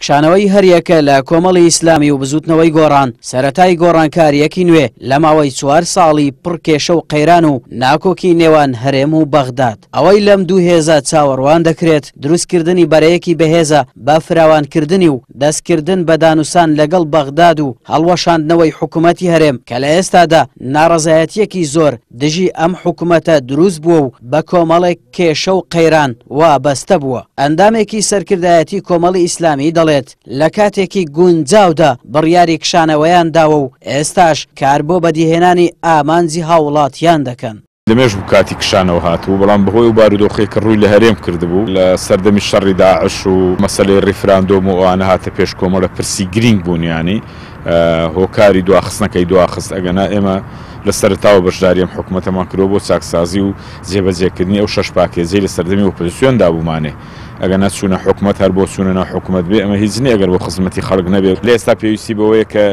کشانەوەی هەریەکە لە کۆمەڵی ئیسلامی و بزوتنەوەی گۆڕان سەرەتای گۆڕانکاریەکی نوێ لە ماوەی 4 ساڵی پڕکێشە و قەیران و ناکۆکی نێوان هەرێم و بەغداد. ئەوەی لەم دوو هێزە چاوەڕوان دەکرێت دروستکردنی بەرەیەکی بەهێزە بە فراوانکردنی و دەستکردن بە دانوسان لەگەڵ بەغداد و هەڵوەشاندنەوەی حکوومەتی هەرێم کە لە ئێستادا ناڕەزایەتیەکی زۆر دژی ئەم حکوومەتە دروست بووە و بە کۆمەڵێک کێشە و قەیران وابەستە بووە. ئەندامێکی سەرکردایەتی کۆمەڵی ئیسلامی دەڵێت لە کاتێکی گونجاودا بڕیاری کشانەوەیان داوە و ئێستاش کار بۆ بەدیهێنانی ئامانجی هاوڵاتیان دەکەن. لەمێژ کاتی کشانەوە هاتوو بەڵام بەهۆی و بارودۆخی کە ڕووی لە هەرێم کردبوو لە سەردەمی شەڕی داعش و مەسەلەی ڕیفراندۆم و ئەوانە هاتە پێش کۆمەڵە پرسی گرنگ بوونیانی هۆکاری دواخستنەکەی دواخست ئەگەنا ئێمە لە سەرتاوە بەشداری ئەم حکوومەتەمان کردەوە بۆ چاکسازی و جێبەجێکردنی ئەو شەش پاکێزەی لە سەردەمی ئۆپۆزیسیۆن دابوومانێ ئەگەنا چوونە حکوومەت هەر بۆ چوونە ناو حکوومەت بێ ئەمە هیچ نیە ئەگەر بۆ خزمەتی خەڵک نەبێت. لە ئێستا پێویستی بەوەیە کە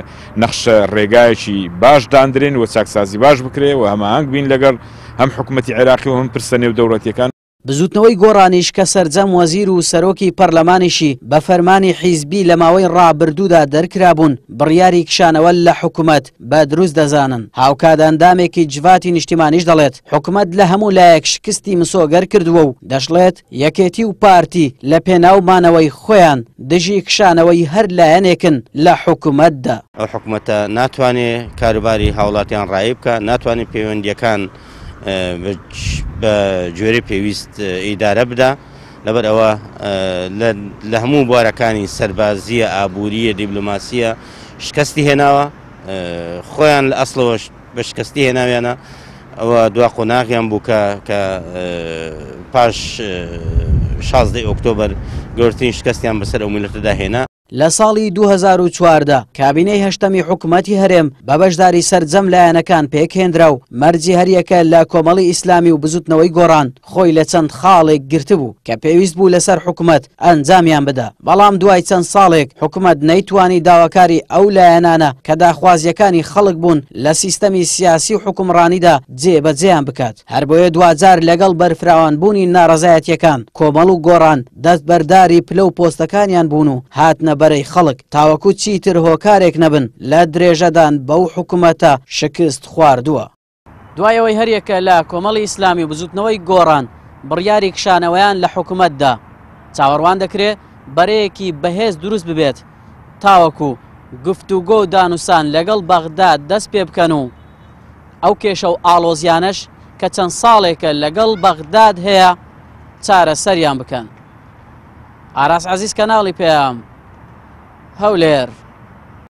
نەخشە ڕێگایەکی باش دانرێن و چاکسازی باش بکرێ و هەماهنگ بین لەگەڵ هەم حکوومەتی عێراقی و هەم پرسە نێو دەوڵەتیەکان. بزوتنەوەی گۆڕانیش کە سەرجەم وەزیر و سەرۆکی پەرلەمانیشی بە فەرمانی حیزبی لە ماوەی ڕابردوودا دەرکرابوون بڕیاری کشانەوە لە حکوومەت بە دروست دەزانن. هاوکات ئەندامێکی جڤاتی نیشتیمانیش دەڵێت حکوومەت لە هەموو لایەک شکستی مسۆگەر کردووە و دەشڵێت یەکێتی و پارتی لە پێناومانەوەی خۆیان دژی کشانەوەی هەر لایەنێکن لە حکوومەتدا. ئەو حکوومەتە ناتوانێت کاروباری هاوڵاتیان ڕایب بکە، ناتوانێت پەیوەندیەکان بە گوێرەی پێویست ئیدارە بدا لەبەر ئەوە لە هەموو بوارەکانی سەربازیە ئابووریە دیبلۆماسیە شکستی هێناوە خۆیان لە ئەسڵەوە بە شکستی هێناویانە ئەوە دوا قۆناغیان بوو کە پاش 16 ئۆکتۆبەر گەورەترین شکستیان بەسەر ئەو میلەتەدا هێنا. لە ساڵی 2014 کابینەی هەشتەمی حکوومەتی هەرێم بە بەشداری سەرجەم لایەنەکان پێکهێنرا و مەرجی هەریەکە لە کۆمەڵی ئیسلامی و بزوتنەوەی گۆڕان خۆی لە چەند خاڵێک گرتبوو کە پێویست بوو لەسەر حکوومەت ئەنجامیان بدا. بەڵام دوای چەند ساڵێک حکوومەت نەیتوانی داواکاری ئەو لایەنانە کە داخوازیەکانی خەڵک بوون لە سیستەمی سیاسی و حکومڕانیدا جێبەجێیان بکات. هەر بۆیە دوجار لەگەڵ بەرفراوانبوونی ناڕەزایەتیەکان کۆمەڵ و گۆڕان دەست بەرداری پلە و پۆستەکانیان بوون و هاتنە بەرەی خەڵک تاوەکو چیتر هۆکارێک نەبن لە درێژەدان بەو حکوومەتە شکست خواردووە. دوایەوەی هەریەکە لە کۆمەڵی ئیسلامی و بزوتنەوەی گۆڕان بڕیاری کشانەوەیان لە حکوومەتدا چاوەڕوان دەکرێت بەرەیەکی بەهێز دروست ببێت تاوەکو گفتوگۆ و دانوسان لەگەڵ بەغداد دەست پێ بکەن و ئەو کێشە و ئاڵۆزیانەش کە چەند ساڵێکە لەگەڵ بەغداد هەیە چارەسەریان بکەن. ئاراس عەزیز کەناڵی پێیام هەولێر.